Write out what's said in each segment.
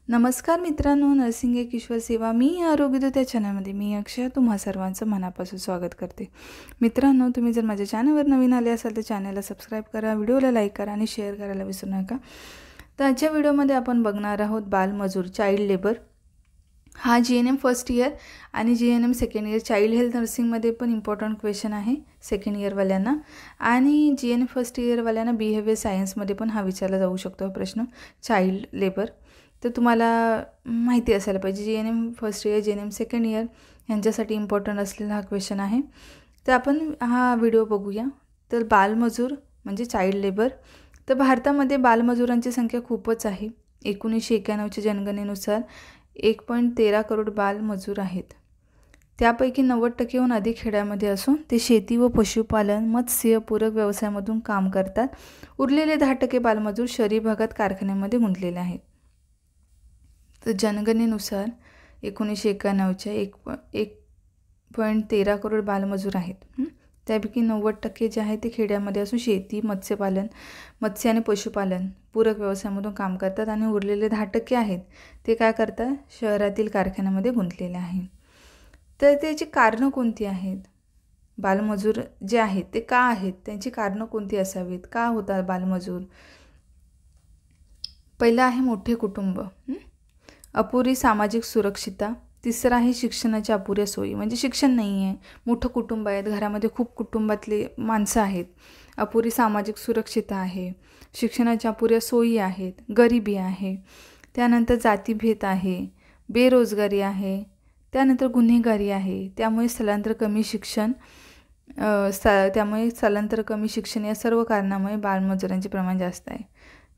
नमस्कार मित्रांनो, नर्सिंग एक ईश्वर सेवा मी आरोग्यदूत या चॅनलमध्ये मी अक्षय तुम्हा सर्वांचं मनापासून स्वागत करते. मित्रांनो, तुम्ही जर माझ्या चॅनलवर नवीन आले असाल तर चॅनलला सबस्क्राईब करा, व्हिडिओला लाईक करा आणि शेअर करायला विसरू नका. तर आजच्या व्हिडिओमध्ये आपण बघणार आहोत बालमजूर, चाइल्ड लेबर. हा GNM फर्स्ट इयर आणि GNM second year child health नर्सिंगमध्ये पण इम्पॉर्टंट क्वेश्चन आहे सेकंड इयरवाल्यांना, आणि GNM फर्स्ट इयरवाल्यांना बिहेवियर सायन्समध्ये पण हा विचारला जाऊ शकतो हा प्रश्न, चाइल्ड लेबर. तर तुम्हाला माहिती असायला पाहिजे GNM first year GNM second year यांच्यासाठी इम्पॉर्टंट असलेला हा क्वेश्चन आहे. तर आपण हा व्हिडिओ बघूया. तर बालमजूर म्हणजे चाइल्ड लेबर. तर भारतामध्ये बालमजुरांची संख्या खूपच आहे. 1991च्या जनगणनेनुसार 1.13 करोड बालमजूर आहेत. त्यापैकी 90%हून अधिक खेड्यामध्ये असून ते शेती व पशुपालन, मत्स्य पूरक व्यवसायामधून काम करतात. उरलेले 10% बालमजूर शहरी भागात कारखान्यामध्ये गुंतलेले आहेत. तर जनगणनेनुसार 1991च्या 1.13 करोड बालमजूर आहेत. त्यापैकी 90% जे आहे ते खेड्यामध्ये असून शेती, मत्स्य आणि पशुपालन पूरक व्यवसायामधून काम करतात, आणि उरलेले 10% आहेत ते काय करतात, शहरातील कारखान्यामध्ये गुंतलेले आहेत. तर त्याची कारणं कोणती आहेत? बालमजूर जे आहेत ते का आहेत, त्यांची कारणं कोणती असावीत, का होतात बालमजूर? पहिलं आहे मोठे कुटुंब, अपुरी सामाजिक सुरक्षितता. तिसरं आहे शिक्षणाच्या अपुऱ्या सोयी, म्हणजे शिक्षण नाही आहे, मोठं कुटुंब आहेत, घरामध्ये खूप कुटुंबातले माणसं आहेत, अपुरी सामाजिक सुरक्षितता आहे, शिक्षणाच्या अपुऱ्या सोयी आहेत, गरिबी आहे, त्यानंतर जातीभेद आहे, बेरोजगारी आहे, त्यानंतर गुन्हेगारी आहे, त्यामुळे स्थलांतर कमी शिक्षण या सर्व कारणामुळे बालमजुरांचे प्रमाण जास्त आहे.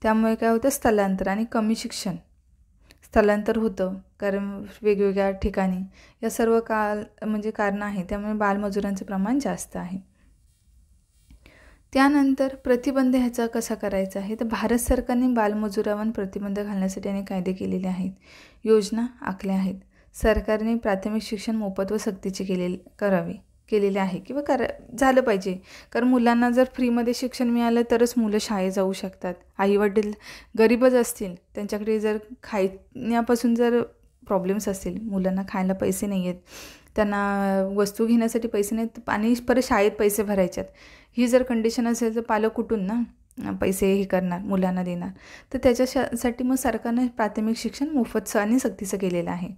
त्यामुळे काय होतं, स्थलांतर आणि कमी शिक्षण, स्थलांतर होतं कारण वेगवेगळ्या ठिकाणी, या सर्व कारणं आहे, त्यामुळे बालमजुरांचं प्रमाण जास्त आहे. त्यानंतर प्रतिबंध ह्याचा कसा करायचा आहे, तर भारत सरकारने बालमजुरावर प्रतिबंध घालण्यासाठी अनेक कायदे केलेले आहेत, योजना आखल्या आहेत. सरकारने प्राथमिक शिक्षण मोफत व सक्तीचे केलेले आहे किंवा झालं पाहिजे, कारण मुलांना जर फ्रीमध्ये शिक्षण मिळालं तरच मुलं शाळेत जाऊ शकतात. आईवडील गरीबच असतील, त्यांच्याकडे जर खाण्यापासून जर प्रॉब्लेम्स असतील, मुलांना खायला पैसे नाही आहेत, त्यांना वस्तू घेण्यासाठी पैसे नाहीत आणि परत शाळेत पैसे भरायच्यात, ही जर कंडिशन असेल तर पालक कुठून ना पैसे हे करणार, मुलांना देणार? तर त्याच्यासाठी मग सरकारने प्राथमिक शिक्षण मोफत आणि सक्तीचं केलेलं आहे.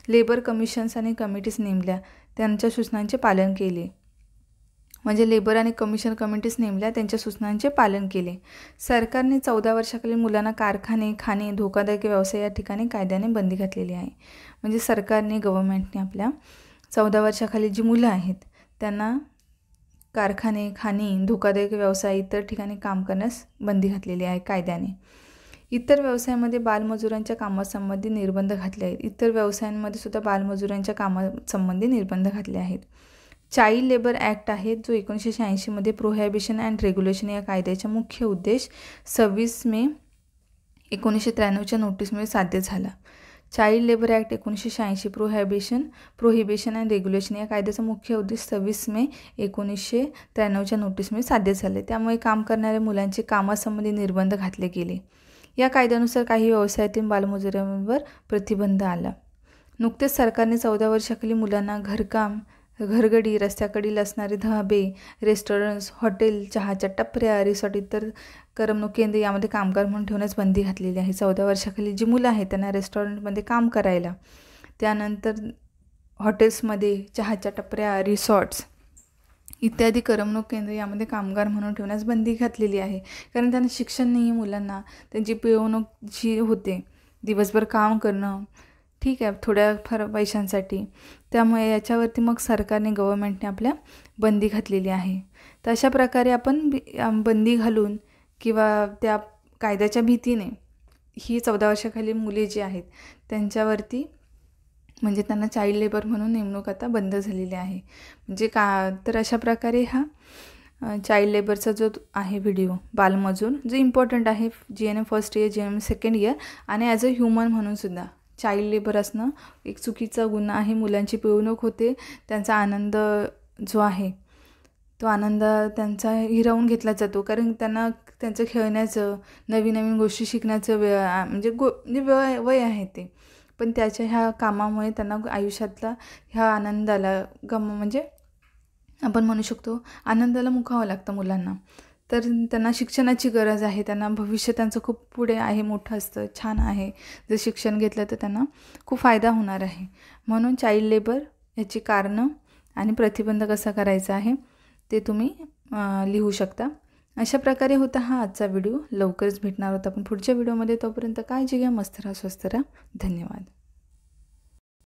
लेबर कमिशन्स आणि कमिटीज नेमल्या, त्यांच्या सूचनांचे पालन केले, म्हणजे लेबर आणि कमिटीज नेमल्या, त्यांच्या सूचनांचे पालन केले. सरकारने 14 वर्षाखालील मुलांना कारखाने, खाणे, धोकादायक व्यवसाय या ठिकाणी कायद्याने बंदी घातलेली आहे. म्हणजे सरकारने, गव्हर्नमेंटने आपल्या 14 वर्षाखालील जी मुलं आहेत त्यांना कारखाने, खाणे, धोकादायक व्यवसाय इतर ठिकाणी काम करण्यास बंदी घातलेली आहे कायद्याने. इतर व्यवसायामध्ये बालमजुरांच्या कामासंबंधी निर्बंध घातले आहेत. इतर व्यवसायांमध्ये सुद्धा बालमजुरांच्या कामासंबंधी निर्बंध घातले आहेत. चाइल्ड लेबर ॲक्ट आहे जो 1986मध्ये प्रोहिबिशन अँड रेग्युलेशन या कायद्याचा मुख्य उद्देश 26 मे 1993च्या नोटीसमुळे साध्य झाला. Child labour act 1986 prohibition and regulation या कायद्याचा मुख्य उद्देश 26 मे 1993च्या नोटीसमुळे साध्य झाले. त्यामुळे काम करणाऱ्या मुलांचे कामासंबंधी निर्बंध घातले गेले. या कायद्यानुसार काही व्यवसायातील बालमजुरांवर प्रतिबंध आला. नुकतेच सरकारने 14 वर्षाखालील मुलांना घरकाम, घरगडी, रस्त्याकडील असणारे धाबे, रेस्टॉरंट्स, हॉटेल, चहाच्या टपऱ्या, रिसॉर्ट, इतर करमणूक केंद्रे यामध्ये कामगार म्हणून ठेवण्यास बंदी घातलेली आहे. 14 वर्षाखालील जी मुलं आहेत त्यांना रेस्टॉरंटमध्ये काम करायला, त्यानंतर हॉटेल्समध्ये, चहाच्या टपऱ्या, रिसॉर्ट्स इत्यादी करमणूक केंद्रे यामध्ये कामगार म्हणून ठेवण्यास बंदी घातलेली आहे. कारण त्यांना शिक्षण नाही आहे मुलांना, त्यांची पिळवणूक जी होते, दिवसभर काम करणं, ठीक आहे, थोड्याफार पैशांसाठी, त्यामुळे याच्यावरती मग सरकारने, गव्हर्नमेंटने आपल्या बंदी घातलेली आहे. तर अशा प्रकारे आपण बंदी घालून किंवा त्या कायद्याच्या भीतीने ही 14 वर्षाखालील मुले जी आहेत त्यांच्यावरती, म्हणजे त्यांना चाइल्ड लेबर म्हणून नेमणूक आता बंद झालेली आहे. म्हणजे तर अशा प्रकारे हा चाइल्ड लेबरचा जो आहे व्हिडिओ, बालमजूर, जो इम्पॉर्टंट आहे GNM first year GNM second year, आणि ॲज अ ह्युमन म्हणून सुद्धा चाइल्ड लेबर असणं एक चुकीचा गुन्हा आहे. मुलांची पिळवणूक होते, त्यांचा आनंद जो आहे तो आनंद त्यांचा हिरावून घेतला जातो, कारण त्यांना त्यांचं खेळण्याचं, नवीन नवीन गोष्टी शिकण्याचं म्हणजे वय आहे ते. पण त्याच्या ह्या कामामुळे त्यांना आयुष्यातला ह्या आनंदाला म्हणजे आपण म्हणू शकतो आनंदाला मुकावं लागतं मुलांना. तर त्यांना शिक्षणाची गरज आहे. त्यांना भविष्य त्यांचं खूप पुढे आहे, मोठं असतं, छान आहे. जर शिक्षण घेतलं तर त्यांना खूप फायदा होणार आहे. म्हणून चाइल्ड लेबर याची कारणं आणि प्रतिबंध कसा करायचा आहे ते तुम्ही लिहू शकता. अशा प्रकारे होता हा आजचा व्हिडिओ. लवकरच भेटणार होता आपण पुढच्या व्हिडिओमध्ये. तोपर्यंत काळजी घ्या, मस्त राहा, स्वस्थ राहा. धन्यवाद.